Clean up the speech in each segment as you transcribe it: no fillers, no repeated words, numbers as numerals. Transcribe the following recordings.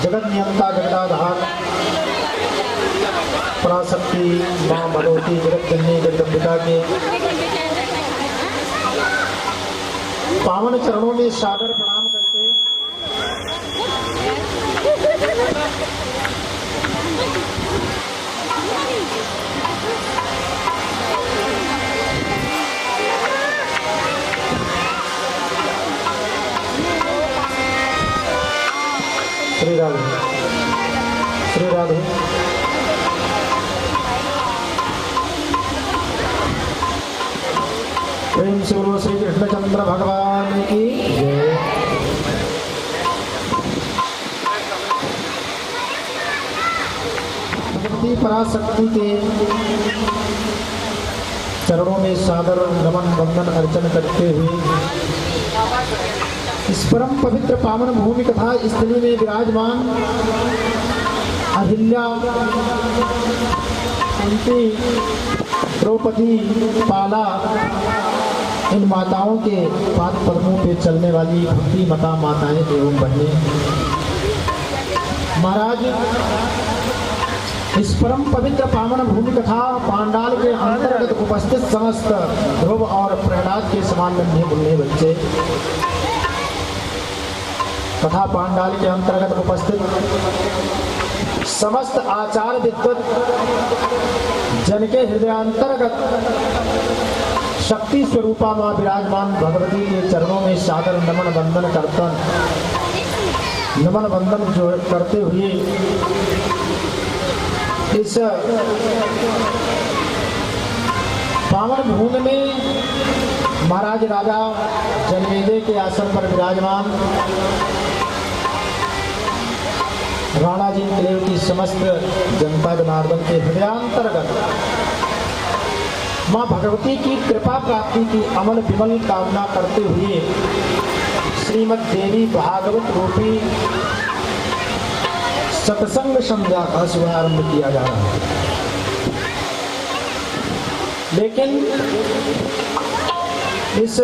जगत नियंता जगदाधार पराशक्ति माँ भगवती जगत जननी जगदम्बिका के पावन चरणों में सादर प्रणाम करके श्री राधे श्री राधे। प्रेम से बोलो श्री कृष्णचंद्र भगवान की जय। भगवती पराशक्ति के चरणों में सादर नमन वंदन अर्चन करते हुए इस परम पवित्र पावन भूमि तथा स्थली में विराजमान अहिल्या, कुंती, द्रौपदी, पाला, इन माताओं के पाद पद्मों पे चलने वाली भक्ति मता माताएं एवं बहनें, महाराज इस परम पवित्र पावन भूमि तथा पांडाल के अंतर्गत उपस्थित समस्त ध्रुव और प्रहलाद के समान नन्हे मुन्ने बच्चे तथा पांडाल के अंतर्गत उपस्थित समस्त आचार विद्वत जन के हृदयांतर्गत शक्ति स्वरूपा मां विराजमान भगवती के चरणों में सादर नमन वंदन जो करते हुए इस पावन भूमि में महाराज राजा जनमेजय के आसन पर विराजमान राणा जी देव की समस्त जनता जनार्दन के हृदयांतर्गत मां भगवती की कृपा प्राप्ति की अमल विमल कामना करते हुए श्रीमद् देवी भागवत रूपी सत्संग संध्या का शुभारंभ किया जा रहा है। लेकिन इस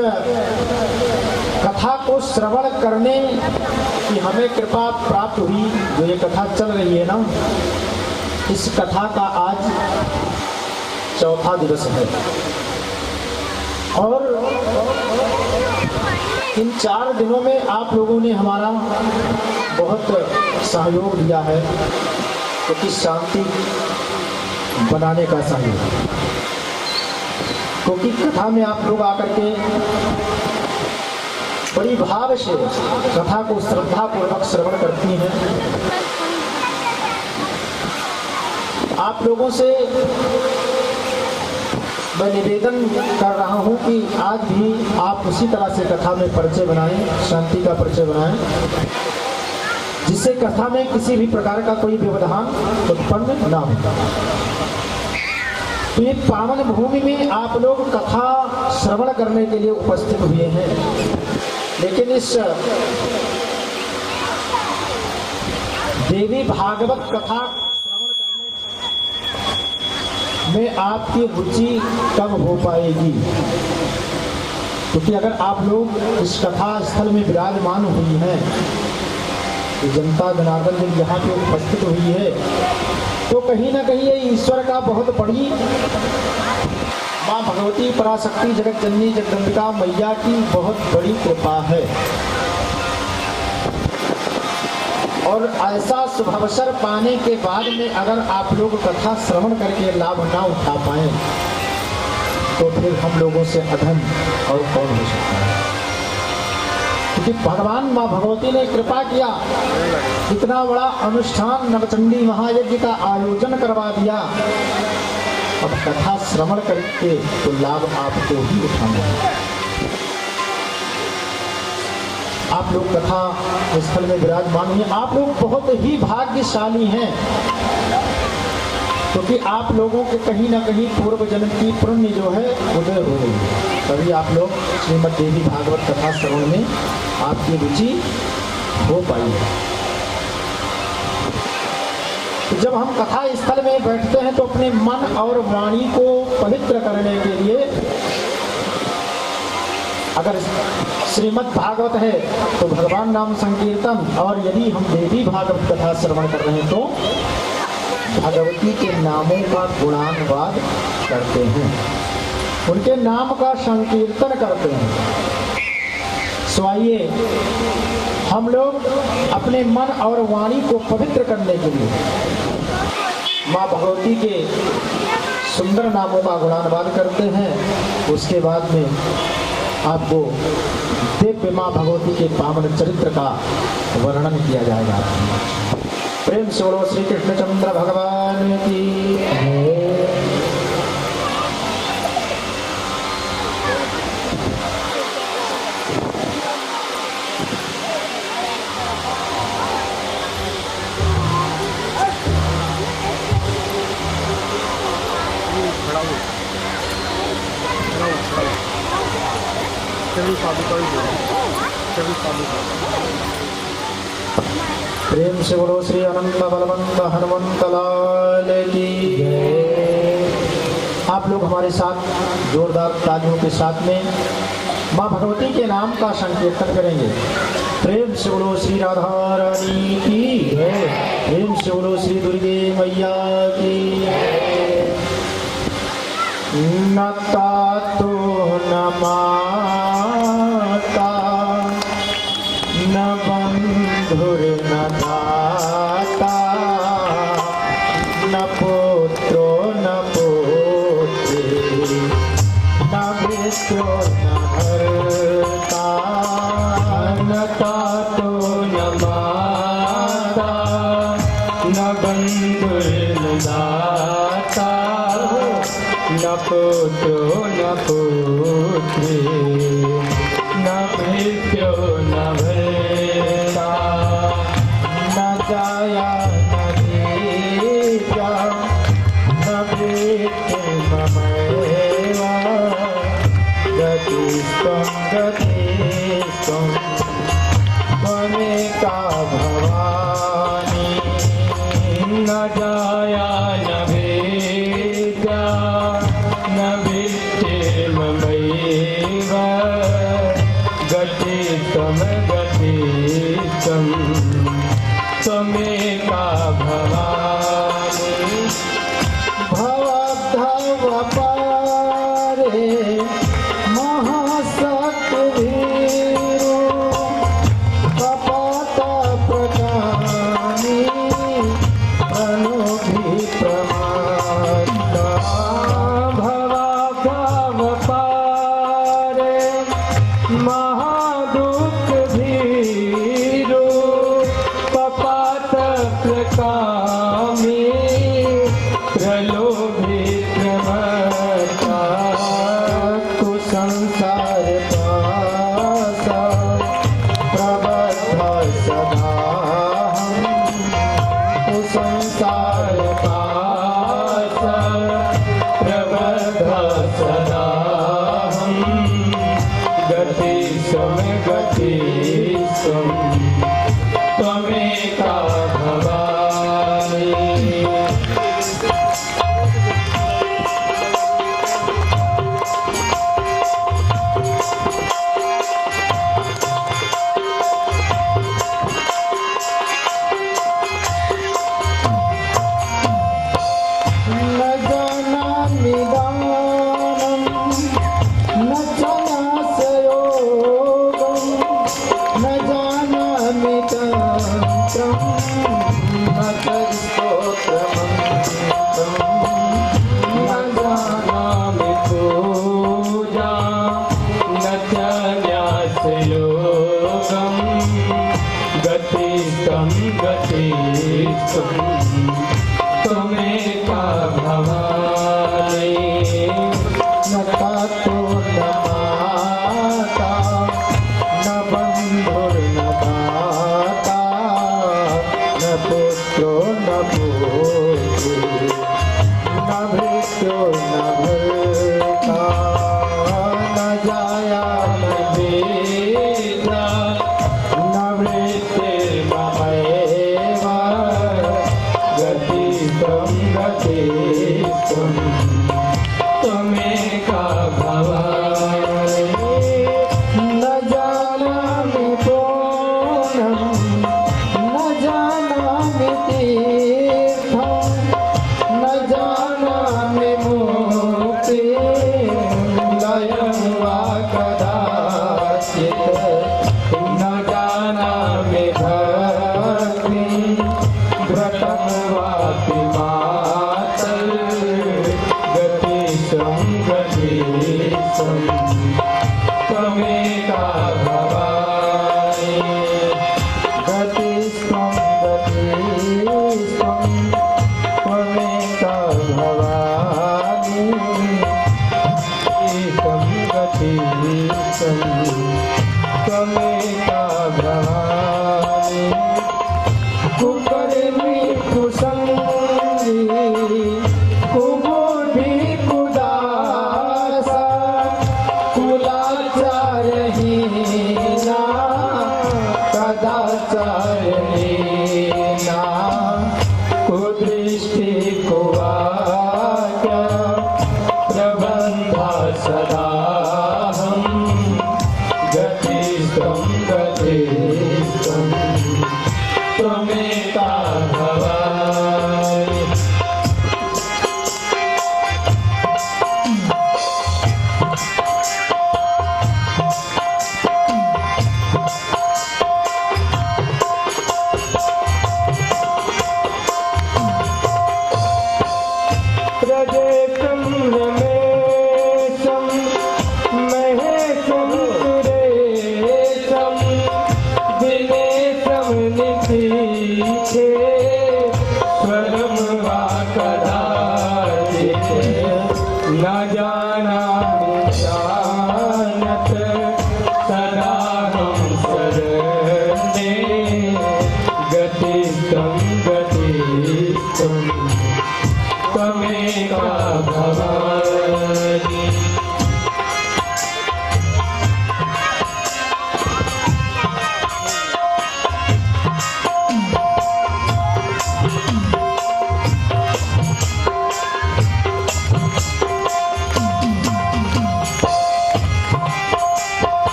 कथा को श्रवण करने की हमें कृपा प्राप्त हुई, जो ये कथा चल रही है ना, इस कथा का आज चौथा दिवस है और इन 4 दिनों में आप लोगों ने हमारा बहुत सहयोग दिया है, क्योंकि शांति बनाने का सहयोग, क्योंकि कथा में आप लोग आकर के बड़ी भाव से कथा को श्रद्धा पूर्वक श्रवण करती हैं। आप लोगों से मैं निवेदन कर रहा हूं कि आज भी आप उसी तरह से कथा में परिचय बनाएं, शांति का परिचय बनाएं, जिससे कथा में किसी भी प्रकार का कोई व्यवधान उत्पन्न ना होगा। तो ये पावन भूमि में आप लोग कथा श्रवण करने के लिए उपस्थित हुए हैं, लेकिन इस देवी भागवत कथा में आपकी रुचि कब हो पाएगी? क्योंकि अगर आप लोग इस कथा स्थल में विराजमान हुई हैं, तो जनता जनार्दन जब यहाँ पे उपस्थित हुई है, तो कहीं ना कहीं ये ईश्वर का बहुत बड़ी माँ भगवती पराशक्ति जगत जननी जगदम्बिका मैया की बहुत बड़ी कृपा है। और ऐसा शुभावसर पाने के बाद में अगर आप लोग कथा श्रवण करके लाभ ना उठा पाए, तो फिर हम लोगों से अधम और कौन हो सकता है? क्योंकि भगवान माँ भगवती ने कृपा किया, इतना बड़ा अनुष्ठान नवचंडी महायज्ञ का आयोजन करवा दिया। अब कथा श्रवण करके तो लाभ आपको ही उठाना है। आप लोग कथा स्थल में विराजमान हुए, आप लोग बहुत ही भाग्यशाली हैं, क्योंकि आप लोगों के कहीं ना कहीं पूर्व जन्म की पुण्य जो है उदय हो गई है, तभी आप लोग श्रीमद् देवी भागवत कथा श्रवण में आपकी रुचि हो पाई है। तो जब हम कथा स्थल में बैठते हैं तो अपने मन और वाणी को पवित्र करने के लिए अगर श्रीमद् भागवत है तो भगवान नाम संकीर्तन, और यदि हम देवी भागवत कथा श्रवण कर रहे हैं तो भगवती के नामों का गुणानुवाद करते हैं, उनके नाम का संकीर्तन करते हैं। सो आइए हम लोग अपने मन और वाणी को पवित्र करने के लिए माँ भगवती के सुंदर नामों का गुणानुवाद करते हैं। उसके बाद में आपको दिव्य माँ भगवती के पावन चरित्र का वर्णन किया जाएगा। प्रेम से बोलो श्री कृष्णचंद्र भगवान की जय। प्रेम से बोलो श्री अनंत बलवंत हनुमंत लाल की जय। आप लोग हमारे साथ जोरदार तालियों के साथ में माँ भगवती के नाम का संकीर्तन करेंगे। प्रेम से बोलो श्री राधा रानी की जय। प्रेम से बोलो श्री दुर्गे मैया की जय। न तातो न माता न बंधुर न दाता न पुत्रो न पुत्री न मित्रो न भर्ता न तातो न माता न बंधुर न दाता न पुत्रो न पुत्री न मित्रो न भर्ता न जाया न नीचा न प्रीति ममैवा गतिस्त्वं गतिस्त्वं त्वमेका भवानी न जाया न भेदा न वित्तिर्ममैवा गतिस्त्वं गतिस्त्वं त्वमेका भवानी भवद्भव पारे महाशक्तिवीरो कपट प्रकामी अनुभिप्रमाता भवद्भव पारे महादुःख भीरो कपट प्रकामी प्रलोभी प्रमत्ता कुसंसार पासा प्रबद्ध सदा कुसंसार पासा प्रबद्ध सदा गति सम गति सम त्वमेका भवानी न जानामि दानं न चास्योगं न जानामि तन्त्रं न तत्स्तोत्रमन्त्रं न जानामि पूजा न च न्यासयोगं गतिस्त्वं गतिस्त्वं त्वमेका भवानी न तातो न माता न बन्धुर्न दाता न पुत्रो न पुत्री न भृत्यो न भर्ता न जाया न भेदा न वृत्तिर्ममैवा गतिस्त्वं गतिस्त्वं त्वमेका भवानी न जाया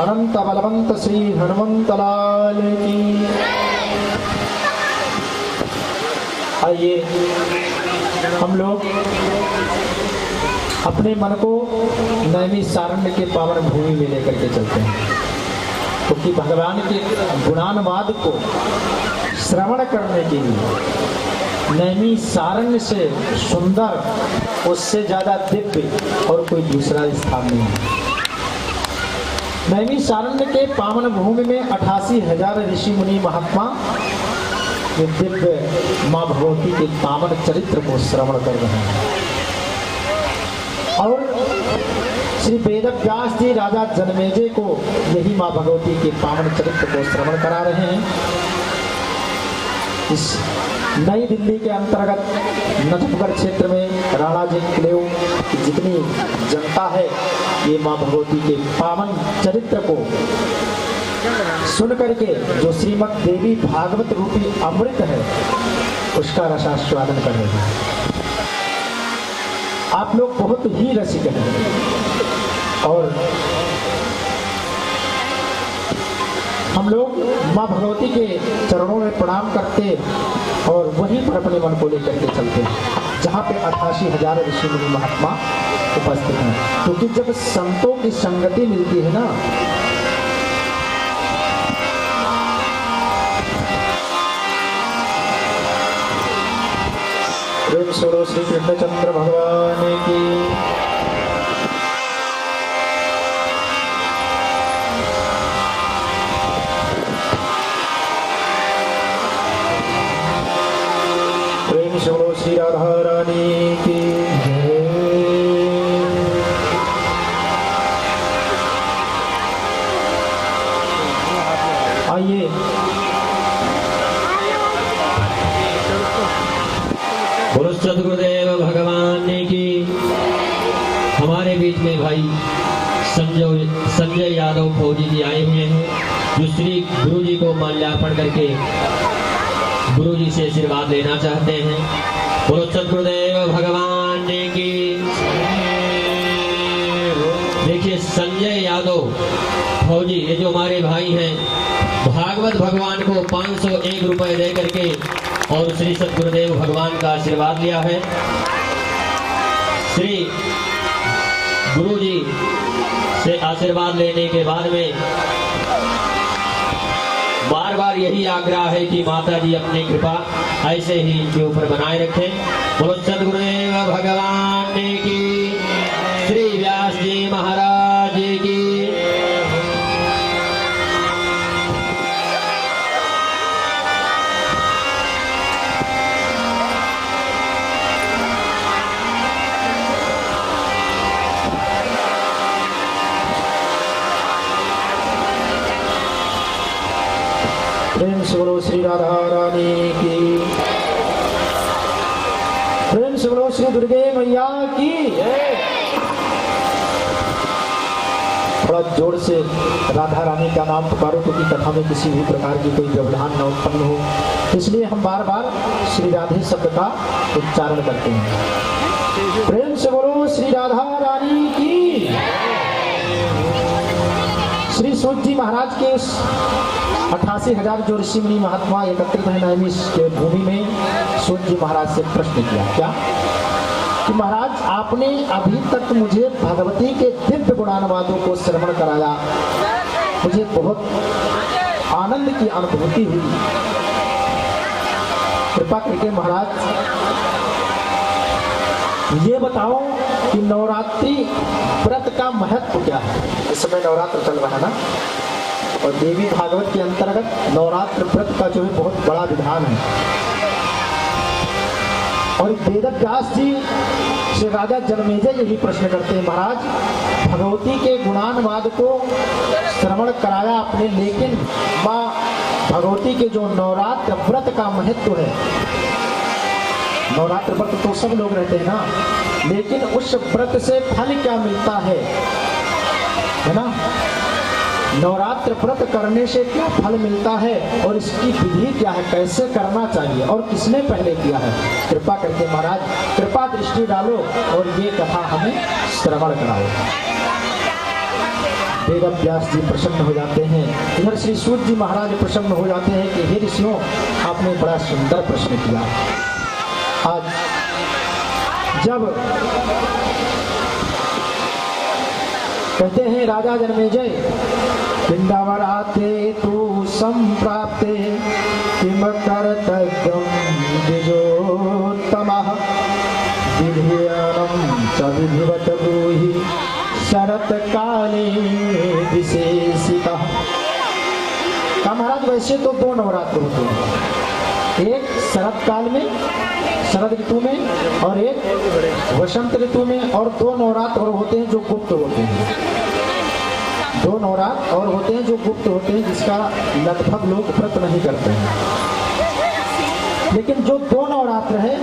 अनंत बलवंत श्री हनुमंत लाल की। आइए हम लोग अपने मन को नैमिषारण्य के पावन भूमि में लेकर के चलते हैं, क्योंकि भगवान के गुणानुवाद को श्रवण करने के लिए नैमिषारण्य से सुंदर, उससे ज्यादा दिव्य और कोई दूसरा स्थान नहीं है। नैमिषारण्य के पावन भूमि में 88,000 ऋषि मुनि महात्मा ये दिव्य माँ भगवती के पावन चरित्र को श्रवण कर रहे हैं। और श्री वेदव्यास जी राजा जनमेजय को यही माँ भगवती के पावन चरित्र को श्रवण करा रहे हैं। इस नई दिल्ली के अंतर्गत नजफगढ़ क्षेत्र में राणा जी किले की जितनी जनता है, ये माँ भगवती के पावन चरित्र को सुन करके जो श्रीमद् देवी भागवत रूपी अमृत है उसका रसास्वादन कर रहे हैं। आप लोग बहुत ही रसिक हैं और हम लोग माँ भगवती के चरणों में प्रणाम करते और वहीं पर अपने मन को लेकर के चलते हैं जहाँ पे 88,000 ऋषि मुनि महात्मा उपस्थित हैं। क्योंकि जब संतों की संगति मिलती है ना, प्रेम स्वरूप श्री कृष्णचंद्र भगवान की। श्री राधा रानी की जय। आइए बोलो सद्गुरुदेव भगवान की। हमारे बीच में भाई संजय यादव फौजी जी आए हुए हैं, जो श्री गुरु जी को माल्यार्पण करके गुरु जी से आशीर्वाद लेना चाहते हैं। बोलो सद्गुरुदेव भगवान की। देखिए संजय यादव फौजी, ये जो हमारे भाई हैं, भागवत भगवान को 501 रुपए दे करके और श्री सद्गुरुदेव भगवान का आशीर्वाद लिया है। श्री गुरु जी से आशीर्वाद लेने के बाद में बार बार यही आग्रह है कि माता जी अपनी कृपा ऐसे ही इनके ऊपर बनाए रखें। बोलो सद्गुरुदेव भगवान की। श्री व्यास जी महाराज की। प्रेम से बोलो श्री राधा रानी की। प्रेम से बोलो श्री दुर्गे मैया की। थोड़ा जोर से राधा रानी का नाम पुकारो, क्योंकि कथा में किसी भी प्रकार की कोई व्यवधान न उत्पन्न हो, इसलिए हम बार बार श्री राधे शब्द का उच्चारण करते हैं। प्रेम से बोलो श्री राधा रानी की। श्री सूत जी महाराज के उस 88,000 जो ऋषि मुनि महात्मा एकत्रित है नैमिष के भूमि में, सूत जी महाराज से प्रश्न किया क्या कि महाराज आपने अभी तक मुझे भगवती के दिव्य गुणानुवादों को श्रवण कराया, मुझे बहुत आनंद की अनुभूति हुई। कृपा करके महाराज ये बताओ कि नवरात्रि व्रत का महत्व क्या है। इस समय नवरात्र चल रहा है ना, और देवी भागवत के अंतर्गत नवरात्र व्रत का जो है बहुत बड़ा विधान है। और वेदव्यास जी से राजा जनमेजय यही प्रश्न करते हैं, महाराज भगवती के गुणानुवाद को श्रवण कराया आपने, लेकिन माँ भगवती के जो नवरात्र व्रत का महत्व है, नवरात्र व्रत तो सब लोग रहते हैं ना, लेकिन उस व्रत से फल क्या मिलता है ना, नवरात्र व्रत करने से क्या फल मिलता है और इसकी विधि क्या है, कैसे करना चाहिए और किसने पहले किया है। कृपा करके महाराज कृपा दृष्टि डालो और ये कथा हमें श्रवण कराओ। वेदव्यास जी प्रसन्न हो जाते हैं, इधर श्री सूत जी महाराज प्रसन्न हो जाते हैं कि हे ऋषियों, आपने बड़ा सुंदर प्रश्न किया। आज जब कहते हैं राजा जनमेजय, पिंडावराते तु संप्राप्ते किम कर्तव्यम द्विजोत्तमः विधियनं च विधिवत ब्रूहि शरत काले विशेषितः। कहा महाराज वैसे तो 2 नवरात्र होते हैं, एक शरद काल में, शरद ऋतु में, और एक वसंत ऋतु में, और 2 नवरात्र और होते हैं जो गुप्त होते हैं। 2 नवरात्र और होते हैं जो गुप्त होते हैं, जिसका लगभग लोग व्रत नहीं करते हैं। लेकिन जो 2 नवरात्र है,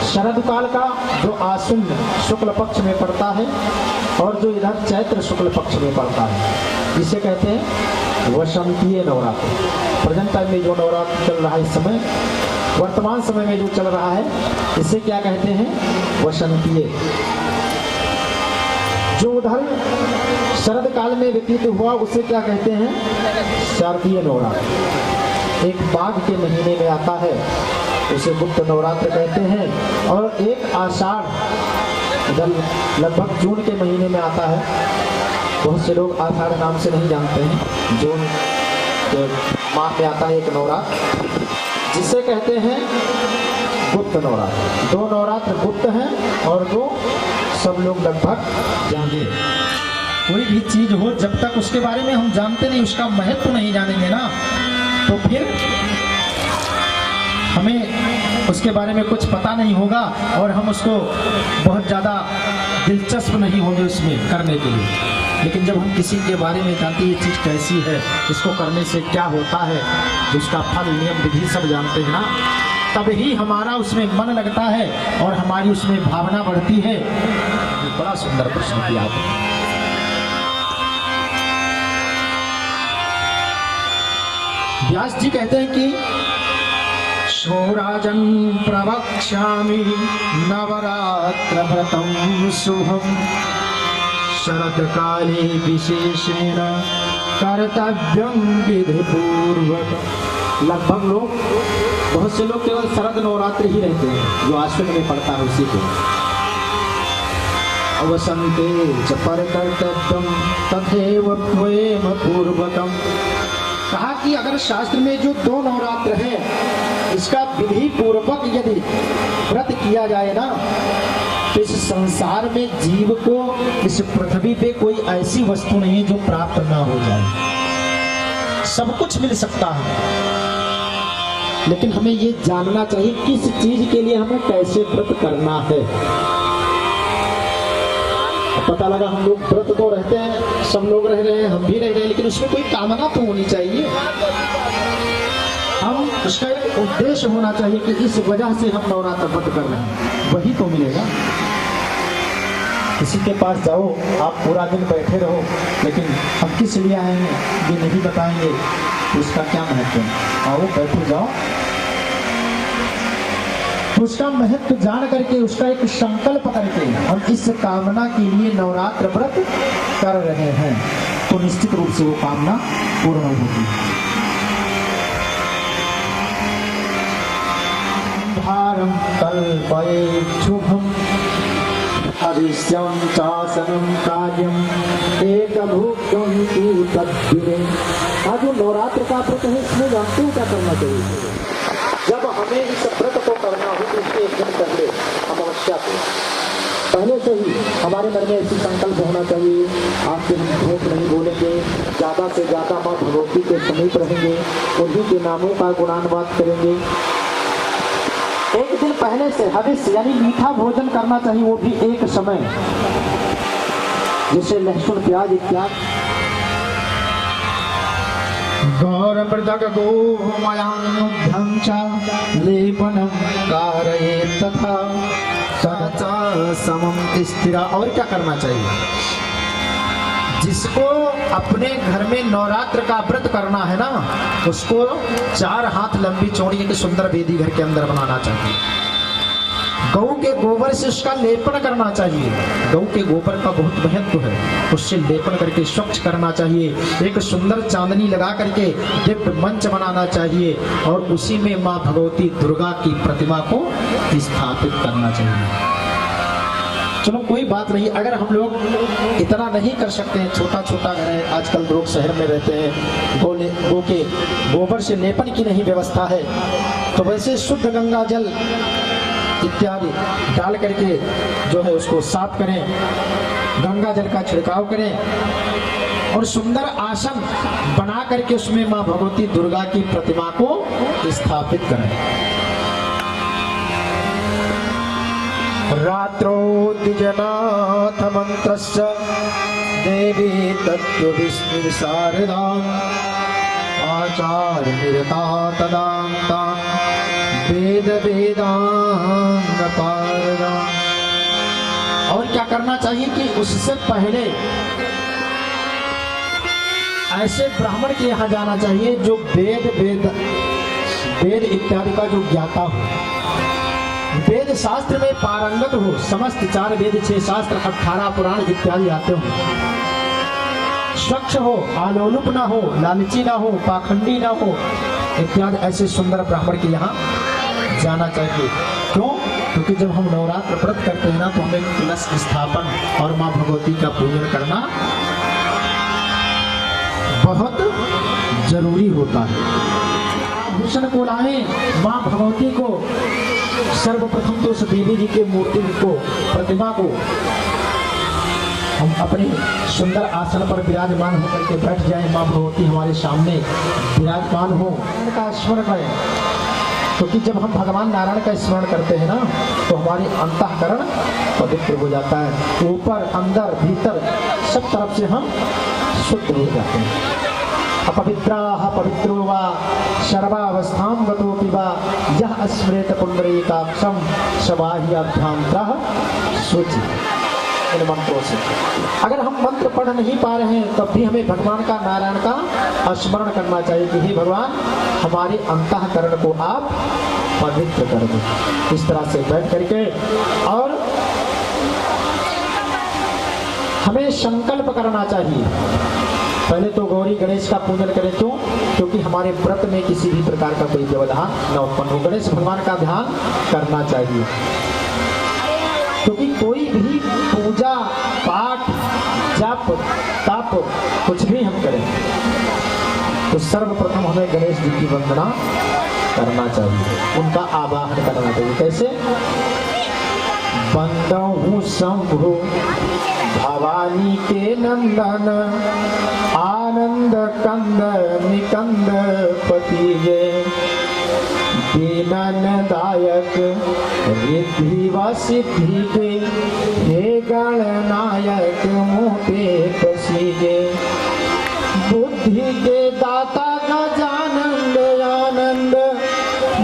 शरद काल का जो आश्विन शुक्ल पक्ष में पड़ता है और जो इधर चैत्र शुक्ल पक्ष में पड़ता है, जिसे कहते हैं वसंतीय नवरात्र। प्रेजेंट टाइम में जो नवरात्र चल रहा है इस समय, वर्तमान समय में जो चल रहा है, इसे क्या कहते हैं? वसंतीय। जो उधर शरद काल में व्यतीत हुआ उसे क्या कहते हैं? शारदीय नवरात्र। एक माघ के महीने में आता है, उसे गुप्त नवरात्र कहते हैं। और एक आषाढ़, इधर लगभग जून के महीने में आता है। बहुत से लोग आषाढ़ नाम से नहीं जानते हैं। जून के माह में आता है एक नवरात्र, जिसे कहते हैं गुप्त नवरात्र। 2 नवरात्र गुप्त हैं और 2 सब लोग लगभग जानेंगे। कोई भी चीज हो, जब तक उसके बारे में हम जानते नहीं, उसका महत्व नहीं जानेंगे ना, तो फिर हमें उसके बारे में कुछ पता नहीं होगा और हम उसको बहुत ज़्यादा दिलचस्प नहीं होंगे उसमें करने के लिए। लेकिन जब हम किसी के बारे में जानते ये चीज़ कैसी है, इसको करने से क्या होता है, उसका फल, नियम, विधि सब जानते हैं ना, तब ही हमारा उसमें मन लगता है और हमारी उसमें भावना बढ़ती है। बड़ा सुंदर प्रश्न किया आपने। व्यास जी कहते हैं कि शोराजन प्रवक्ष्यामि नवरात्र व्रतं शुभम शरद काले विशेषेण कर्तव्यं विधिपूर्वक। लगभग लोग, बहुत से लोग केवल शरद नवरात्र ही रहते हैं, जो आश्विन में पड़ता है उसी को। वसंते च परकर्तव्यं तथैव प्रेम पूर्वकम्। कहा कि अगर शास्त्र में जो 2 नवरात्र है, इसका विधि पूर्वक यदि व्रत किया जाए ना, तो इस संसार में जीव को, इस पृथ्वी पे कोई ऐसी वस्तु नहीं है जो प्राप्त ना हो जाए। सब कुछ मिल सकता है, लेकिन हमें ये जानना चाहिए किस चीज के लिए हमें कैसे व्रत करना है। पता लगा हम लोग व्रत तो रहते हैं, सब लोग रह रहे हैं, हम भी रह रहे हैं, लेकिन उसमें कोई कामना तो होनी चाहिए। हम उसका एक उद्देश्य होना चाहिए कि इस वजह से हम नवरात्र व्रत कर रहे हैं, वही तो मिलेगा। किसी के पास जाओ, आप पूरा दिन बैठे रहो, लेकिन हम किस लिए आए हैं ये नहीं बताएंगे, तो उसका क्या महत्व है? आओ बैठो जाओ, उसका महत्व जान करके, उसका एक संकल्प करके हम इस कामना के लिए नवरात्र व्रत कर रहे हैं, तो निश्चित रूप से वो कामना पूर्ण होगी। भारम कल्पयेच्छुभम अविश्यं चासनं कार्यम एकभुक्तं तु तद्दिने। आज जो नवरात्र का व्रत है, इसमें जानते हो क्या करना चाहिए? जब हमें इस व्रत को करना हो तो उसके 1 दिन पहले अमावस्या को पहले से ही हमारे मन में ऐसी संकल्प होना चाहिए, आज से हम झूठ नहीं बोलेंगे, ज़्यादा से ज़्यादा माँ भगवती के समीप रहेंगे, उन्हीं के नामों का गुणानुवाद करेंगे। 1 दिन पहले से हविष्य यानी मीठा भोजन करना चाहिए, वो भी एक समय, जैसे लहसुन, प्याज इत्यादि। गौरमृदक गोमयानुद्धं च लेपनं कारयेत् तथा स समं स्थिरा। और क्या करना चाहिए? जिसको अपने घर में नवरात्र का व्रत करना है ना, उसको 4 हाथ लंबी चौड़ी एक सुंदर वेदी घर के अंदर बनाना चाहिए। गौ के गोबर से उसका लेपन करना चाहिए। गौ के गोबर का बहुत महत्व है, उससे लेपन करके स्वच्छ करना चाहिए। एक सुंदर चांदनी लगा करके दिव्य मंच बनाना चाहिए और उसी में माँ भगवती दुर्गा की प्रतिमा को स्थापित करना चाहिए। चलो कोई बात नहीं, अगर हम लोग इतना नहीं कर सकते हैं, छोटा छोटा घर है, आजकल लोग शहर में रहते हैं, गो के गोबर से लेपन की नहीं व्यवस्था है, तो वैसे शुद्ध गंगा जल इत्यादि डाल करके जो है उसको साफ करें, गंगा जल का छिड़काव करें और सुंदर आसन बना करके उसमें माँ भगवती दुर्गा की प्रतिमा को स्थापित करें। रात्रो द्विजनाथ मंत्रस्य देवी तत्व विष्णु शारदां आचार निरता तदान्ता वेद वेदांग पारदा। और क्या करना चाहिए कि उससे पहले ऐसे ब्राह्मण के यहाँ जाना चाहिए जो वेद इत्यादि का जो ज्ञाता हो, वेद शास्त्र में पारंगत हो, समस्त 4 वेद 6 शास्त्र 18 पुराण इत्यादि आते हो, स्वच्छ हो, आलोलुप ना हो, लालची ना हो, पाखंडी ना हो इत्यादि ऐसे सुंदर ब्राह्मण के यहाँ जाना चाहिए। क्यों? क्योंकि जब हम नवरात्र व्रत करते हैं ना तो हमें कलश स्थापन और माँ भगवती का पूजन करना बहुत जरूरी होता है। आभूषण को लाएं, माँ भगवती को सर्वप्रथम तो उस देवी जी के मूर्ति को, प्रतिमा को हम अपने सुंदर आसन पर विराजमान होकर के बैठ जाएं, माँ भगवती हमारे सामने विराजमान हो, उनका स्मरण करें। क्योंकि जब हम भगवान नारायण का स्मरण करते हैं ना तो हमारी अंतःकरण पवित्र हो जाता है, ऊपर अंदर भीतर सब तरफ से हम शुद्ध हो जाते हैं। अपवित्राः पवित्रो वा सर्वावस्थां गतोऽपि वा यः स्मरेत पुण्डरीकाक्षं सबाह्याभ्यान्तरः शुचिः। इन मंत्रों से अगर हम मंत्र पढ़ नहीं पा रहे हैं तब भी हमें भगवान का, नारायण का स्मरण करना चाहिए कि हे भगवान हमारे अंतःकरण को आप पवित्र कर दो। इस तरह से बैठ करके और हमें संकल्प करना चाहिए। पहले तो गौरी गणेश का पूजन करें। क्यों? क्योंकि हमारे व्रत में किसी भी प्रकार का कोई व्यवधान न उत्पन्न हो। गणेश भगवान का ध्यान करना चाहिए, क्योंकि कोई भी पूजा पाठ जप तप कुछ भी हम करें तो सर्वप्रथम हमें गणेश जी की वंदना करना चाहिए, उनका आवाहन करना चाहिए। कैसे? बंदहु शंभु भवानी के नंदन आनंद कंद निकंद पति ये दीनन दायक रिद्धि व सिद्धि के हे गणनायक मोटे पसीगे बुद्धि के दाता गजानंद आनंद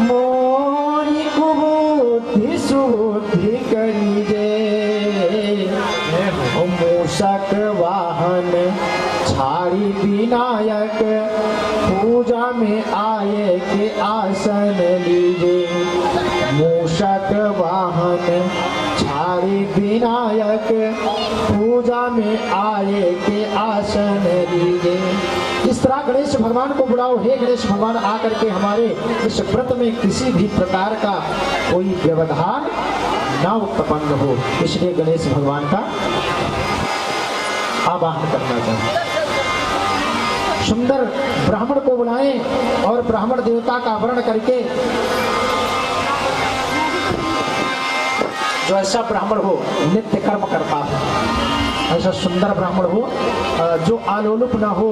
मोरी कुबुद्धि सुबुद्धि करीजे मूषक वाहन छाड़ी विनायक पूजा में आए के आसन लीजे। मूषक वाहन छाड़ी विनायक पूजा में आए के आसन लीजे। इस तरह गणेश भगवान को बुलाओ, हे गणेश भगवान आकर के हमारे इस व्रत में किसी भी प्रकार का कोई व्यवधान न उत्पन्न हो, इसलिए गणेश भगवान का आवाहन करना चाहिए। सुंदर ब्राह्मण को बुलाएं और ब्राह्मण देवता का वर्ण करके, जो ऐसा ब्राह्मण हो नित्य कर्म करता हो, ऐसा सुंदर ब्राह्मण हो जो आलोलुप ना हो,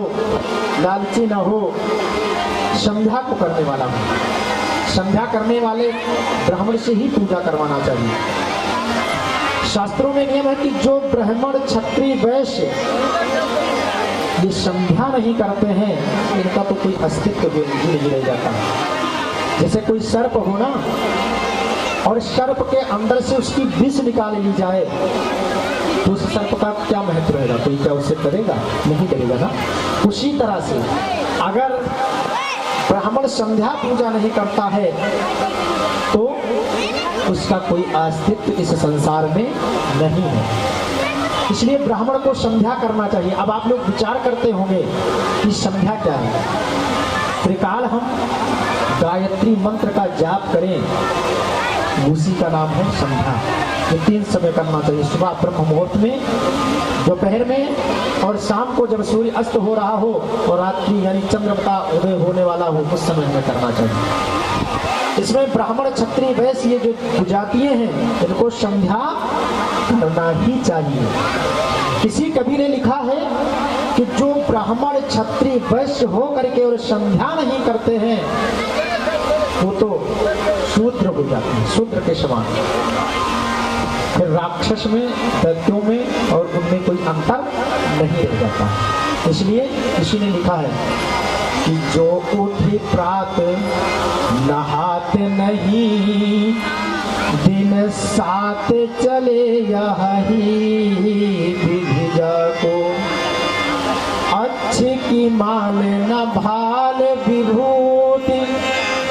लालची ना हो, संध्या को करने वाला हो। संध्या करने वाले ब्राह्मण से ही पूजा करवाना चाहिए। शास्त्रों में नियम है कि जो ब्राह्मण क्षत्रिय वैश्य ये संध्या नहीं करते हैं इनका तो कोई अस्तित्व भी नहीं रह जाता। जैसे कोई सर्प हो ना और सर्प के अंदर से उसकी विष निकाल ली जाए तो उस सर्प का क्या महत्व रहेगा? कोई क्या उससे करेगा? नहीं करेगा ना। उसी तरह से अगर ब्राह्मण संध्या पूजा नहीं करता है तो उसका कोई अस्तित्व इस संसार में नहीं है। इसलिए ब्राह्मण को संध्या करना चाहिए। अब आप लोग विचार करते होंगे कि संध्या क्या है। त्रिकाल हम गायत्री मंत्र का जाप करें, उसी का नाम है संध्या। ये 3 समय करना चाहिए, सुबह ब्रह्म मुहूर्त में, दोपहर में और शाम को जब सूर्य अस्त हो रहा हो और रात्रि यानी चंद्र का उदय होने वाला हो, उस समय में करना चाहिए। इसमें ब्राह्मण क्षत्रिय वैश्य ये जो कुजातीय हैं इनको संध्या करना ही चाहिए। किसी कवि ने लिखा है कि जो ब्राह्मण क्षत्रिय वैश्य हो करके और संध्या नहीं करते हैं वो तो शूद्र हो जाते हैं, शूद्र के समान। फिर राक्षस में, दैत्यों में और उनमें कोई अंतर नहीं रह जाता। इसलिए किसी ने लिखा है कि जो उठे प्रात नहाते नहीं, दिन 7 चले यही विधि जाको, अच्छे की माल न भाल विभूति।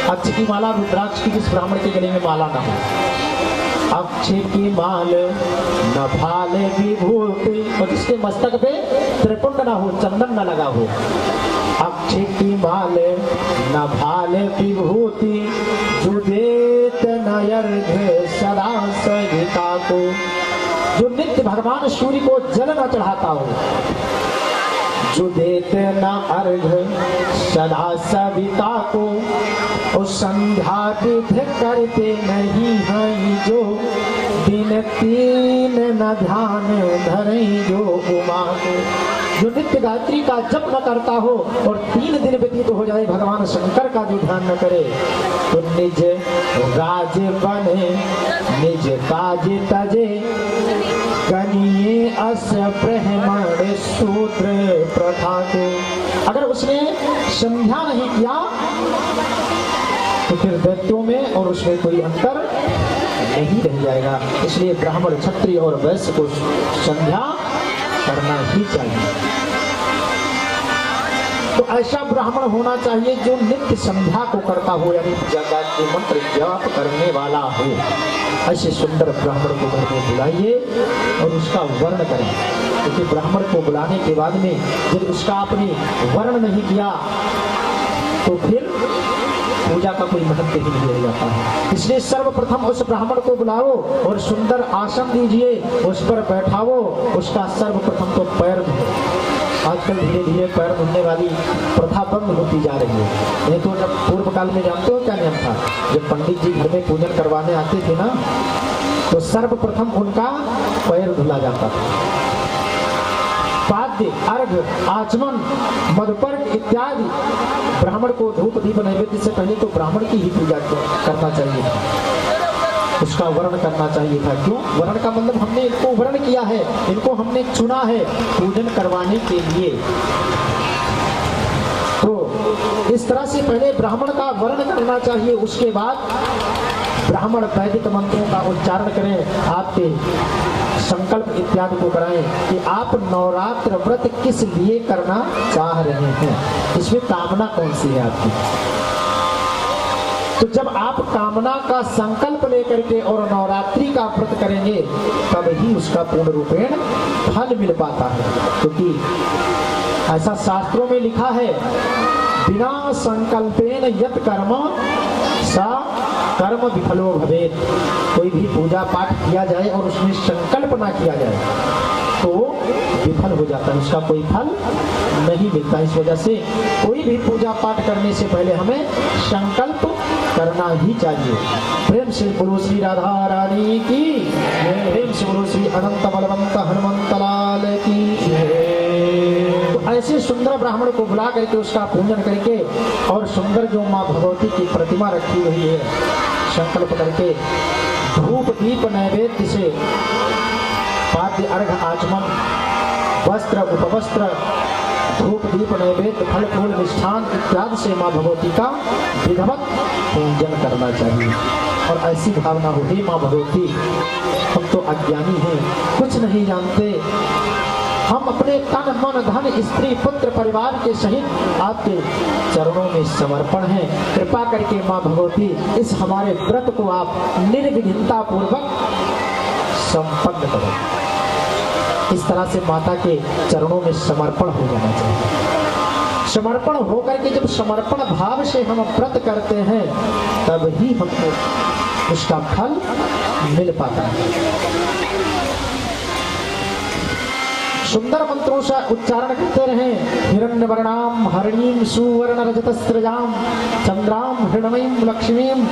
अच्छे की माला रुद्राक्ष की जिस ब्राह्मण के गले में माला ना हो, अक्षय की माल न भाल विभूति, और जिसके मस्तक पे त्रिपुंड ना हो, चंदन न लगा हो। अक्षय की माल न भाल विभूति, जो देत नयर्घ सदा सविता को, जो नित्य भगवान सूर्य को जल न चढ़ाता हो, जो देते न अर्घ सदा सविता को, और संध्या विधि करते नहीं हैं जो, दिन 3 न ध्यान धरे जो उमा को। जो नित्य गायत्री का जप न करता हो और 3 दिन व्यतीत हो जाए भगवान शंकर का जो ध्यान न करे, तो निज राज बने निज काज तजे, गनिये अस ब्रह्मण शूद्र प्रथा को। अगर उसने संध्या नहीं किया तो फिर दैत्यों में और उसमें कोई अंतर नहीं रह जाएगा। इसलिए ब्राह्मण क्षत्रिय और वैश्य को संध्या करना ही चाहिए। तो ऐसा ब्राह्मण होना चाहिए जो नित्य संध्या को करता हो, यानी गायत्री मंत्र जाप करने वाला हो। ऐसे सुंदर ब्राह्मण को घर में बुलाइए और उसका वर्ण करें, क्योंकि ब्राह्मण को बुलाने के बाद में यदि उसका आपने वर्ण नहीं किया तो फिर पूजा का कोई महत्व ही नहीं रह जाता है। इसलिए सर्वप्रथम उस ब्राह्मण को बुलाओ और सुंदर आसन दीजिए, उस पर बैठाओ, उसका सर्वप्रथम तो पैर धो। आजकल धीरे धीरे पैर धुलने वाली प्रथा बंद होती जा रही है। नहीं तो जब पूर्व काल में जानते हो क्या नियम था, जब पंडित जी घर में पूजन करवाने आते थे ना, तो सर्वप्रथम उनका पैर धुला जाता था। पाद्य, अर्घ, आचमन, मधुपर्क इत्यादि ब्राह्मण को धूप दीप नैवेद्य से पहले तो ब्राह्मण की ही पूजा करना चाहिए था, उसका वर्ण करना चाहिए था। क्यों? वर्ण का मतलब हमने इनको वर्ण किया है, इनको हमने चुना है पूजन करवाने के लिए। तो इस तरह से पहले ब्राह्मण का वर्ण करना चाहिए, उसके बाद ब्राह्मण वैदिक मंत्रों का उच्चारण करें, आपके संकल्प इत्यादि को कराएं कि आप नवरात्र व्रत किस लिए करना चाह रहे हैं, इसमें कामना कौन सी है आपकी। तो जब आप कामना का संकल्प लेकर के और नवरात्रि का व्रत करेंगे तब ही उसका पूर्ण रूपेण फल मिल पाता है। क्योंकि ऐसा शास्त्रों में लिखा है, बिना संकल्पेन यत कर्म सा कर्म विफलो भवेत्। कोई भी पूजा पाठ किया जाए और उसमें संकल्प ना किया जाए तो विफल हो जाता है, उसका कोई फल नहीं मिलता। इस वजह से कोई भी पूजा पाठ करने से पहले हमें संकल्प करना ही चाहिए। प्रेम से बोलो श्री राधा रानी की, प्रेम से बोलो श्री अनंत बलवंत हनुमंत लाल की। तो ऐसे सुंदर ब्राह्मण को बुला करके उसका पूजन करके और सुंदर जो माँ भगवती की प्रतिमा रखी हुई है, संकल्प करके धूप दीप नैवेद्य से पाद्य अर्घ आचमन वस्त्र उपवस्त्र धूप दीप नैवेद्य फल फूल मिष्ठान इत्यादि से माँ भगवती का विधिवत पूजन करना चाहिए। और ऐसी भावना हो, हे माँ भगवती, हम तो अज्ञानी हैं, कुछ नहीं जानते, हम अपने तन मन धन स्त्री पुत्र परिवार के सहित आपके चरणों में समर्पण हैं। कृपा करके माँ भगवती इस हमारे व्रत को आप निर्विघ्नता पूर्वक संपन्न करो। इस तरह से माता के चरणों में समर्पण हो जाना चाहिए। समर्पण होकर के जब समर्पण भाव से हम व्रत करते हैं तब ही हमको उसका फल मिल पाता है। सुंदर मंत्रों से उच्चारण करते रहे। हिरण्यवर्णाम हरिणीम सुवर्ण रजतस्रजाम चंद्राम हिरण्मयीम लक्ष्मीम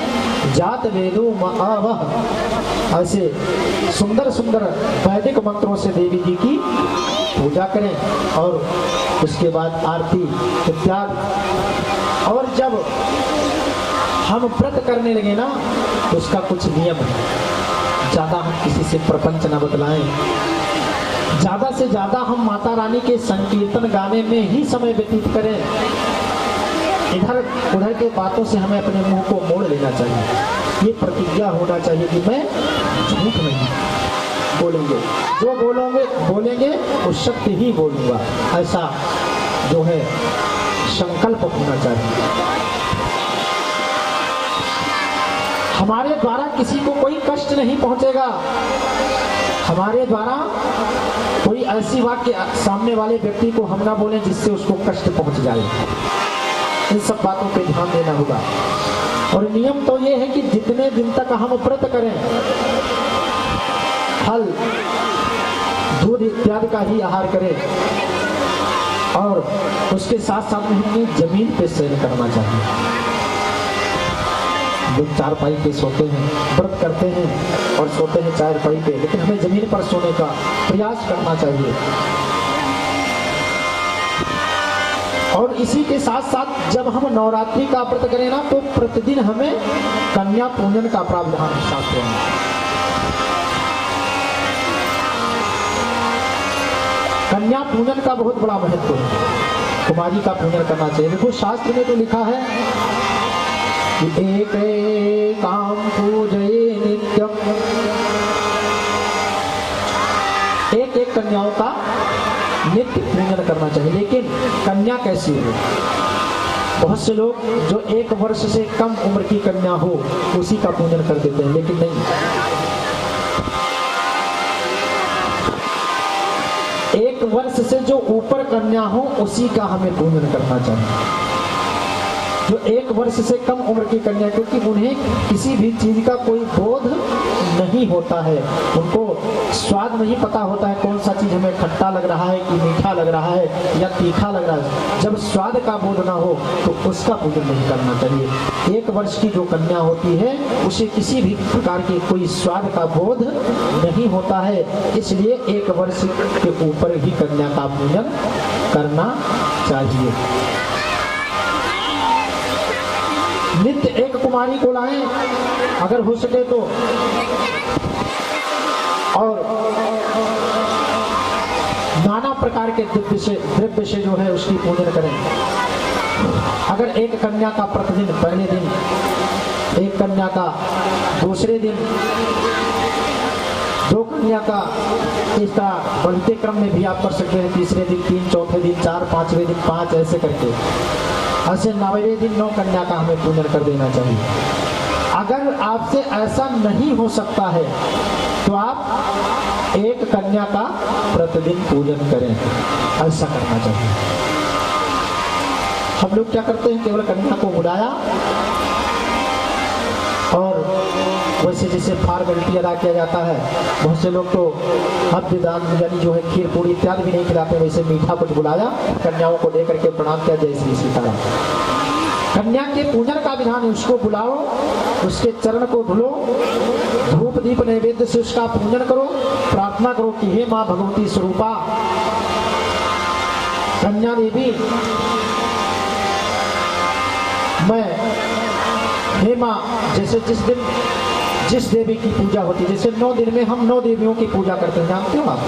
जात वेदो मवह। ऐसे सुंदर सुंदर वैदिक मंत्रों से देवी जी की पूजा करें और उसके बाद आरती इत्यादि। और जब हम व्रत करने लगे ना तो उसका कुछ नियम है। ज्यादा हम किसी से प्रपंच न बतलाएं, ज्यादा से ज्यादा हम माता रानी के संकीर्तन गाने में ही समय व्यतीत करें। इधर उधर के बातों से हमें अपने मुंह को मोड़ लेना चाहिए। ये प्रतिज्ञा होना चाहिए कि मैं झूठ नहीं बोलेंगे, जो बोलेंगे उस सत्य ही बोलूंगा, ऐसा जो है संकल्प होना चाहिए। हमारे द्वारा किसी को कोई कष्ट नहीं पहुंचेगा। हमारे द्वारा कोई ऐसी वाक्य सामने वाले व्यक्ति को हम ना बोलें जिससे उसको कष्ट पहुंच जाए। इन सब बातों पे ध्यान देना होगा। और नियम तो ये है कि जितने दिन तक हम व्रत करें फल दूध इत्यादि का ही आहार करें और उसके साथ साथ में हमें जमीन पे शयन करना चाहिए। लोग चारपाई पे सोते हैं, व्रत करते हैं और सोते हैं चारपाई पे, लेकिन हमें जमीन पर सोने का प्रयास करना चाहिए। और इसी के साथ साथ जब हम नवरात्रि का व्रत करें ना तो प्रतिदिन हमें कन्या पूजन का प्रावधान शास्त्र में। कन्या पूजन का बहुत बड़ा महत्व है। कुमारी का पूजन करना चाहिए। देखो शास्त्र में तो लिखा है एक काम पूजये नित्यम, एक कन्याओं का नित्य पूजन करना चाहिए। लेकिन कन्या कैसी हो? बहुत से लोग जो 1 वर्ष से कम उम्र की कन्या हो उसी का पूजन कर देते हैं, लेकिन नहीं। 1 वर्ष से जो ऊपर कन्या हो उसी का हमें पूजन करना चाहिए। जो 1 वर्ष से कम उम्र की कन्या, क्योंकि उन्हें किसी भी चीज का कोई बोध नहीं होता है, उनको स्वाद नहीं पता होता है कौन सा चीज हमें खट्टा लग रहा है कि मीठा लग रहा है या तीखा लग रहा है। जब स्वाद का बोध ना हो तो उसका पूजन नहीं करना चाहिए। 1 वर्ष की जो कन्या होती है उसे किसी भी प्रकार के कोई स्वाद का बोध नहीं होता है, इसलिए 1 वर्ष के ऊपर ही कन्या का पूजन करना चाहिए। नित्य 1 कुमारी को लाएं अगर हो सके तो, और नाना प्रकार के द्रव्य से जो है उसकी पूजन करें। अगर 1 कन्या का प्रतिदिन पहले दिन, 1 कन्या का दूसरे दिन, 2 कन्या का इस तरह बढ़ते क्रम में भी आप कर सकते हैं। तीसरे दिन 3, चौथे दिन 4, 5वें दिन 5, ऐसे करके ऐसे 9वें दिन 9 कन्या का हमें पूजन कर देना चाहिए। अगर आपसे ऐसा नहीं हो सकता है तो आप 1 कन्या का प्रतिदिन पूजन करें, ऐसा करना चाहिए। हम लोग क्या करते हैं, केवल कन्या को बुलाया और वैसे जैसे फॉर्मेलिटी अदा किया जाता है। बहुत से लोग तो हद दान यानी जो है खीर पूरी इत्यादि भी नहीं खिलाते, वैसे मीठा कुछ बुलाया, कन्याओं को देकर के प्रणाम किया, जय श्री सीताराम। कन्या के पूजन का विधान है, उसको बुलाओ, उसके चरण को धुलो, धूप दीप नैवेद्य से उसका पूजन करो, प्रार्थना करो कि हे माँ भगवती स्वरूपा कन्या देवी, मैं हे माँ, जैसे जिस देवी की पूजा होती है, जैसे 9 दिन में हम 9 देवियों की पूजा करते हैं, जानते हो आप।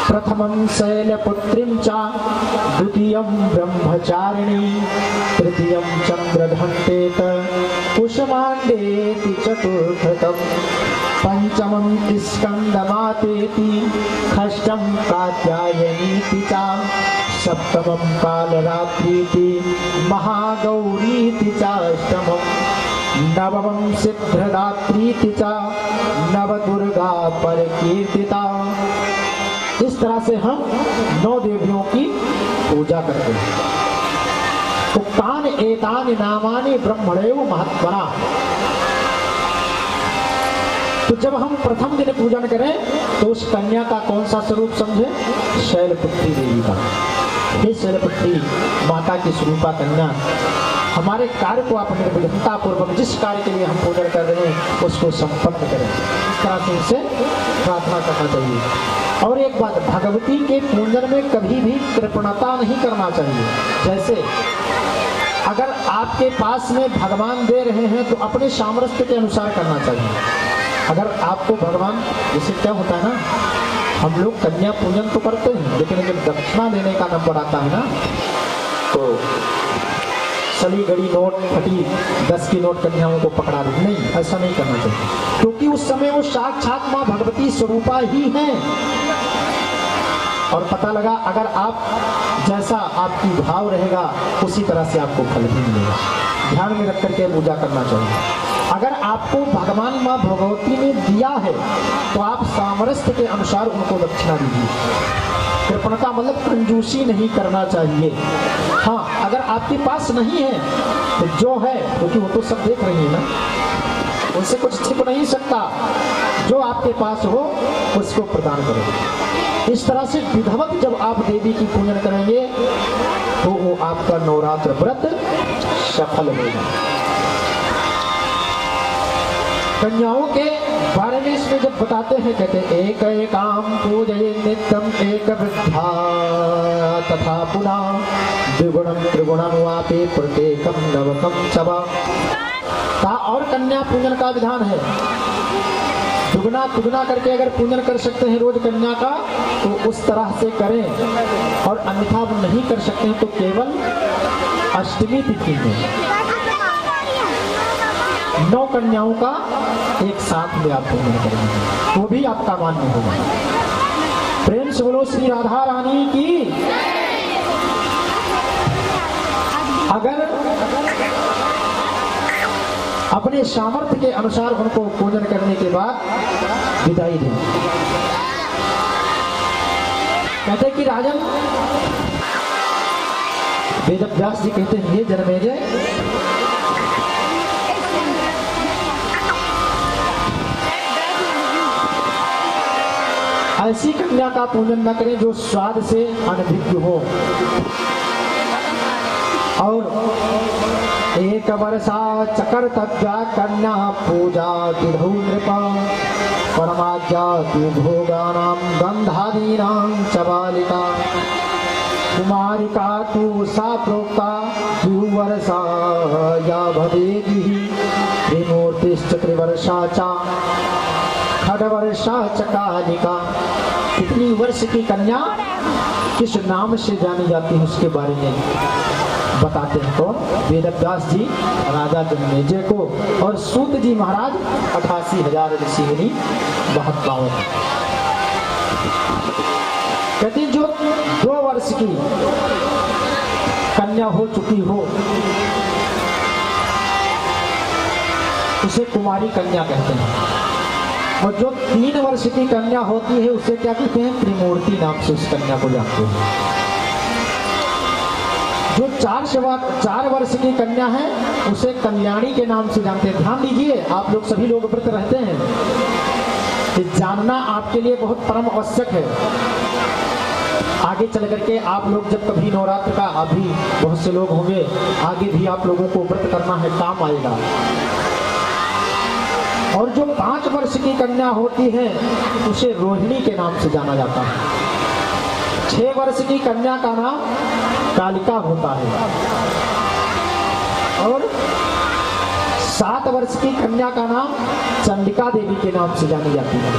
प्रथमं शैलपुत्रीं च, द्वितीयं ब्रह्मचारिणी, तृतीयं चंद्रघंटेत, कुसुमाण्डेति चतुर्थकम्, पंचमं स्कंदमातेति, षष्ठं कात्यायनीति च, सप्तमं कालरात्रीति, महागौरीति च, अष्टमं नवमं सिद्धदात्रीति च, नवदुर्गा परकीर्तिता। इस तरह से हम 9 देवियों की पूजा करते हैं। तो तान एतानि नामानि ब्रह्मणेव महत्वना, तो जब हम प्रथम दिन पूजन करें तो उस कन्या का कौन सा स्वरूप समझे? शैलपुत्री देवी का। हे शैलपुत्री माता की स्वरूपा कन्या, हमारे कार्य को आप निर्विघ्नता पूर्वक जिस कार्य के लिए हम पूजन कर रहे हैं उसको संपन्न करें। इस तरह से उनसे प्रार्थना करना चाहिए। और एक बात, भगवती के पूजन में कभी भी कृपणता नहीं करना चाहिए। जैसे अगर आपके पास में भगवान दे रहे हैं तो अपने सामर्थ्य के अनुसार करना चाहिए। अगर आपको भगवान, जैसे क्या होता है ना, हम लोग कन्या पूजन तो करते हैं लेकिन जब दक्षिणा देने का नंबर आता है ना तो सली गड़ी नोट फटी 10 की नोट कन्याओं को पकड़ा दी। नहीं, ऐसा नहीं करना चाहिए, क्योंकि उस समय वो साक्षात मां भगवती स्वरूपा ही है। और पता लगा, अगर आप जैसा आपकी भाव रहेगा उसी तरह से आपको फल भी मिलेगा। ध्यान में रख करके पूजा करना चाहिए। अगर आपको भगवान मां भगवती ने दिया है तो आप सामर्थ्य के अनुसार उनको दक्षिणा दीजिए। कृपणता मतलब कंजूसी नहीं करना चाहिए। हाँ, अगर आपके पास नहीं है तो जो है, क्योंकि वो तो सब देख रही है ना, उनसे कुछ छिप नहीं सकता, जो आपके पास हो उसको प्रदान करो। इस तरह से विधवत जब आप देवी की पूजन करेंगे तो वो आपका नवरात्र व्रत सफल होगा। कन्याओं के बारे में इसमें जब बताते हैं, कहते हैं एक एकाम पूजये नित्यम एक वृद्धा तथा पुनः द्विगुणम त्रिगुणम वापे प्रत्येकम नवकम चवा। और कन्या पूजन का विधान है, दुगना तुगना करके अगर पूजन कर सकते हैं रोज कन्या का तो उस तरह से करें, और अन्यथा नहीं कर सकते हैं तो केवल अष्टमी तिथि में 9 कन्याओं का एक साथ में आप पूजन करेंगे, वो भी आपका मान्य होगा। प्रेम से बोलो श्री राधा रानी की। अगर अपने सामर्थ्य के अनुसार उनको पूजन करने के बाद विदाई दें। कहते कि राजन, वेदव्यास जी कहते हैं, हे जन्मेजय, ऐसी कन्या का पूजन न करें जो स्वाद से अनभिज्ञ हो। और एक वर्षा चकर तज्जा कन्या पूजा विधौ नृपा परमाज्ञा तु भोगानां गंधादीनां च बालिका कुमारिका तु सा प्रोक्ता द्विवर्षा या भवेदिः त्रिमूर्तिश्च त्रिवर्षा च खडवर्षा च कालिका। कितनी वर्ष की कन्या किस नाम से जानी जाती है उसके बारे में बताते हैं कौन? वेदव्यास जी राजा जन्मेजय को, और सूत जी महाराज 88,000 ऋषि मुनि महात्माओं। कहते जो 2 वर्ष की कन्या हो चुकी हो उसे कुमारी कन्या कहते हैं, और जो 3 वर्ष की कन्या होती है उसे क्या कहते हैं? त्रिमूर्ति नाम से उस कन्या को जानते हैं। जो 4 वर्ष की कन्या है उसे कल्याणी के नाम से जानते हैं। ध्यान दीजिए, आप लोग सभी लोग व्रत रहते हैं, कि जानना आपके लिए बहुत परम आवश्यक है। आगे चल करके आप लोग जब कभी नवरात्र का, अभी बहुत से लोग होंगे, आगे भी आप लोगों को व्रत करना है, काम आएगा। और जो 5 वर्ष की कन्या होती है उसे रोहिणी के नाम से जाना जाता है। 6 वर्ष की कन्या का नाम कालिका होता है, और 7 वर्ष की कन्या का नाम चंडिका देवी के नाम से जानी जाती है।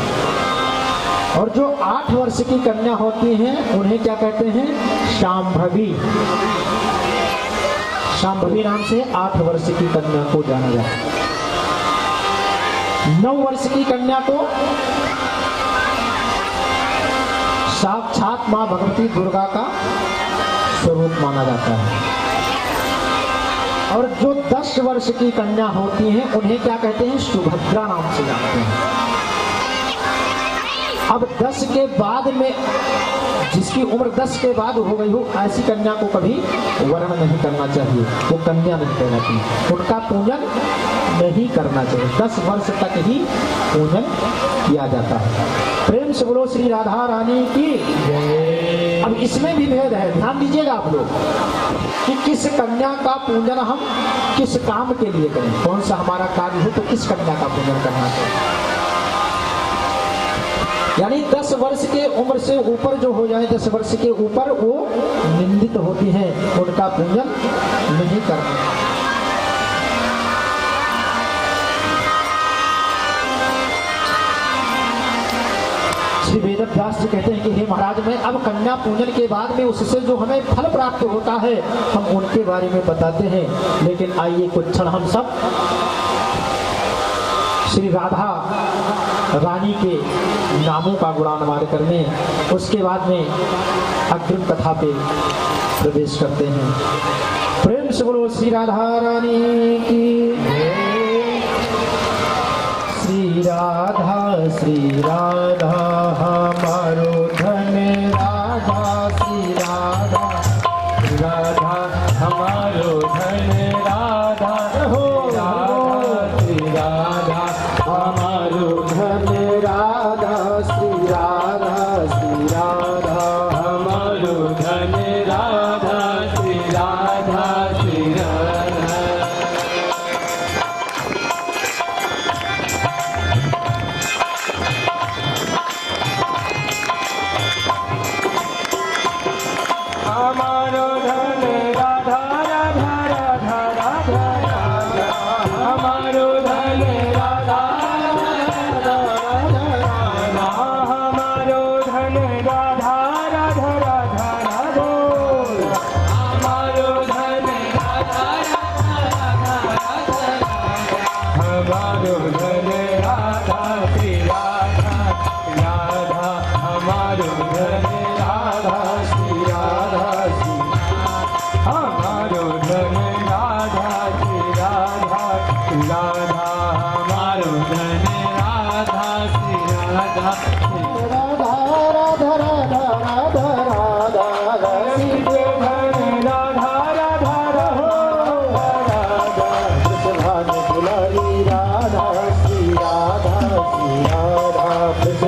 और जो 8 वर्ष की कन्या होती हैं उन्हें क्या कहते हैं? शांभवी। शांभवी नाम से 8 वर्ष की कन्या को जाना जाता है। 9 वर्ष की कन्या को साक्षात मां भगवती दुर्गा का स्वरूप माना जाता है। और जो 10 वर्ष की कन्या होती हैं उन्हें क्या कहते हैं? सुभद्रा नाम से जानते हैं। अब 10 के बाद में जिसकी उम्र 10 के बाद हो गई हो, ऐसी कन्या को कभी वर्ण नहीं करना चाहिए, वो कन्या नहीं कहलाती, उनका पूजन नहीं करना चाहिए। 10 वर्ष तक ही पूजन किया जाता है। प्रेम से बोलो श्री राधा रानी की। अब इसमें भी भेद है, ध्यान दीजिएगा आप लोग कि किस कन्या का पूजन हम किस काम के लिए करें, कौन सा हमारा कार्य हो तो किस कन्या का पूजन करना चाहिए। यानी 10 वर्ष के उम्र से ऊपर जो हो जाए, 10 वर्ष के ऊपर वो निंदित होती हैं, उनका पूजन नहीं करना। श्री वेदव्यास जी कहते हैं कि हे महाराज, मैं अब कन्या पूजन के बाद में उससे जो हमें फल प्राप्त होता है हम उनके बारे में बताते हैं, लेकिन आइए कुछ क्षण हम सब श्री राधा रानी के नामों का गुणानुवाद करने, उसके बाद में अग्रिम कथा पे प्रवेश करते हैं। प्रेम से बोलो श्री राधा रानी की। श्री राधा हमारो धन राधा, श्री राधा राधा हमारो धन राधा हो, श्री राधा हमारो धन राधा, श्री राधा हमारो धन राधा, श्री राधा हमारो धन राधा राधा राधा राधा राधा, हमारो धन राधा राधा राधा राधा, हमारो धन राधा राधा राधा राधा, हमारो धन राधा राधा राधा राधा, हमारो धन राधा श्री राधा राधा, हमारो धन राधा श्री राधा, हमारो धन राधा श्री राधा राधा, हमारो धन राधा श्री राधा राधा राधा राधा राधा राधा, श्री धन राधा राधा रहो राधा, कृष्ण दुलारी राधा श्री राधा श्री राधा, कृष्ण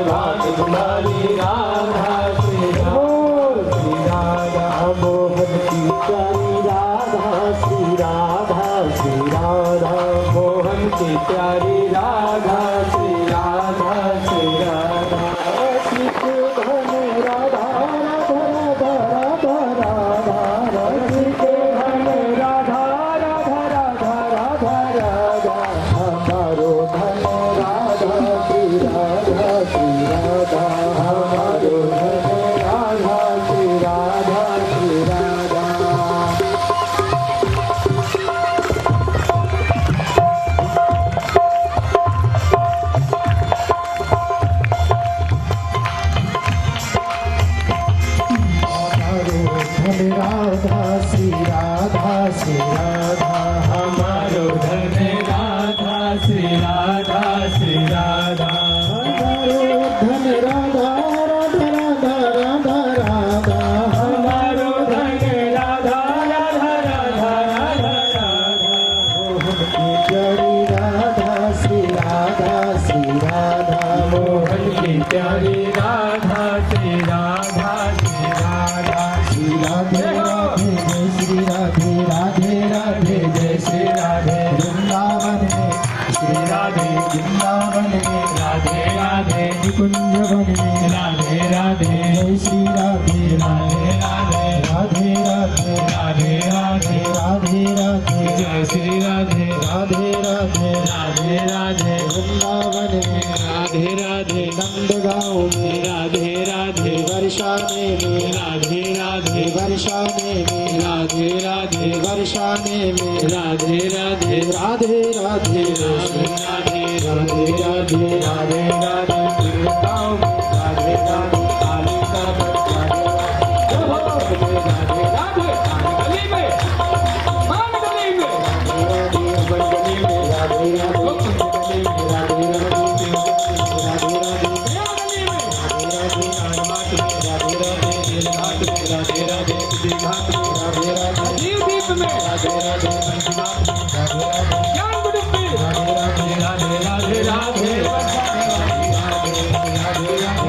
दुलारी राधा श्री राधा, मोहन की प्यारी राधा श्री राधा श्री राधा, मोहन की प्यारी राधा श्री राधा श्री राधा, श्री धन राधा राधा राधा राधा राधा, श्री धन राधा राधा राधा राधा राधा, हमारो धन राधा श्री राधा श्री राधा, हमारो धन राधा श्री राधा श्री राधा। हमारो धन राधा श्री राधा श्री राधा, हमारो धन राधा राधा राधा राधा, हमारो धन राधा राधा राधा राधा राधा, मोहन की प्यारी राधा श्री राधा श्री राधा, मोहन की प्यारी राधा श्री राधा श्री राधा, श्री राधे राधे जय श्री राधे, राधे राधे जय श्री राधे, वृंदावन में श्री राधे, वृंदावन में राधे राधे, निकुंज वन में राधे राधे जय श्री राधे, राधे राधे राधे राधे राधे राधे राधे राधे जय श्री राधे, राधे राधे राधे राधे, वृंदावन में राधे राधे, नंदगांव में राधे राधे, वर्षाने में राधे राधे, वर्षाने में राधे राधे, वर्षाने में राधे राधे, राधे राधे राधे राधे राधे राधे राधे राधे, वृंदावन में राधे राधे, कालिका में राधे राधे, राधे राधे गली में मान गली में राधे राधे, गली में राधे राधे, गली में राधे राधे, राधे राधे, गली में में ज्ञान कुटुंब में राधे राधे राधे राधे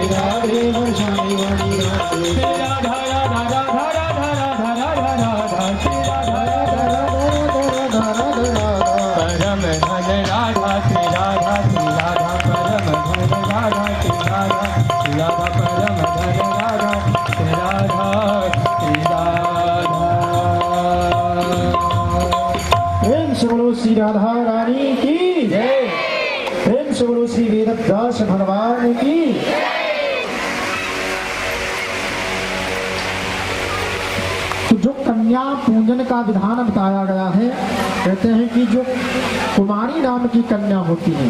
राधे वर्षाणी वाणी राधे राधा राधा राधा राधा राधा राधा राधा श्री राधा राधा परम धन राधा श्री राधा परम धन राधा श्री राधा परम धन राधा श्री राधा प्रेम से बोलो श्री राधा रानी की जय। प्रेम से बोलो श्री वेदव्यास भगवान की। तो जो कन्या पूजन का विधान बताया गया है, कहते हैं कि जो कुमारी नाम की कन्या होती है,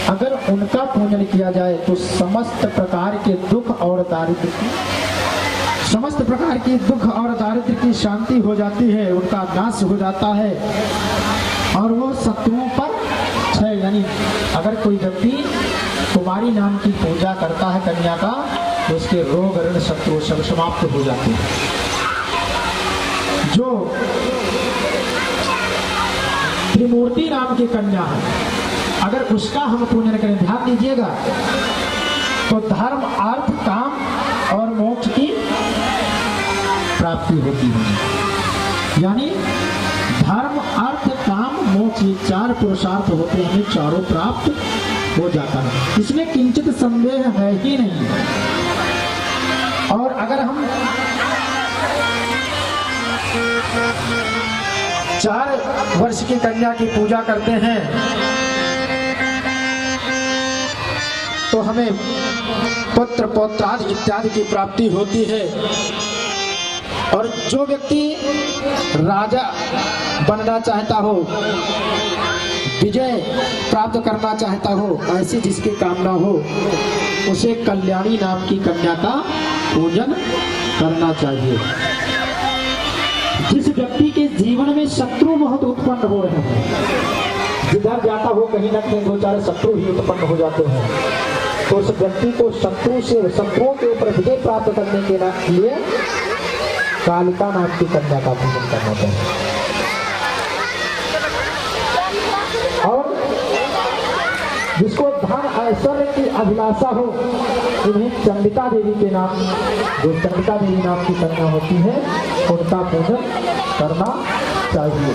अगर उनका पूजन किया जाए तो समस्त प्रकार के दुख और दारिद्र्य की शांति हो जाती है, उनका नाश हो जाता है और वो शत्रुओं पर क्षय, यानी अगर कोई व्यक्ति कुमारी नाम की पूजा करता है कन्या का, तो उसके रोग ऋण शत्रु सब समाप्त हो जाते हैं। जो त्रिमूर्ति नाम की कन्या है, अगर उसका हम पूजन करें, ध्यान दीजिएगा, तो धर्म अर्थ काम और मोक्ष की प्राप्ति होती है। यानी धर्म अर्थ काम मोक्ष, ये चार पुरुषार्थ होते हैं, चारों प्राप्त हो जाता है, इसमें किंचित संदेह है ही नहीं। और अगर हम 4 वर्ष की कन्या की पूजा करते हैं तो हमें पुत्र पौत्रादि इत्यादि की प्राप्ति होती है। और जो व्यक्ति राजा बनना चाहता हो, विजय प्राप्त करना चाहता हो, ऐसी जिसकी कामना हो, उसे कल्याणी नाम की कन्या का पूजन करना चाहिए। जिस व्यक्ति के जीवन में शत्रु बहुत उत्पन्न हो रहे हैं, जिधर जाता हो कहीं न कहीं 2-4 शत्रु ही उत्पन्न हो जाते हैं, तो उस व्यक्ति को शत्रुओं के ऊपर विजय प्राप्त करने के लिए कालिका नाम की कन्या का पूजन करना चाहिए। और जिसको धन ऐश्वर्य की अभिलाषा हो, इन्हें चंडिका देवी के नाम, जो चंडिका देवी नाम की कन्या होती है, उनका पूजन करना चाहिए।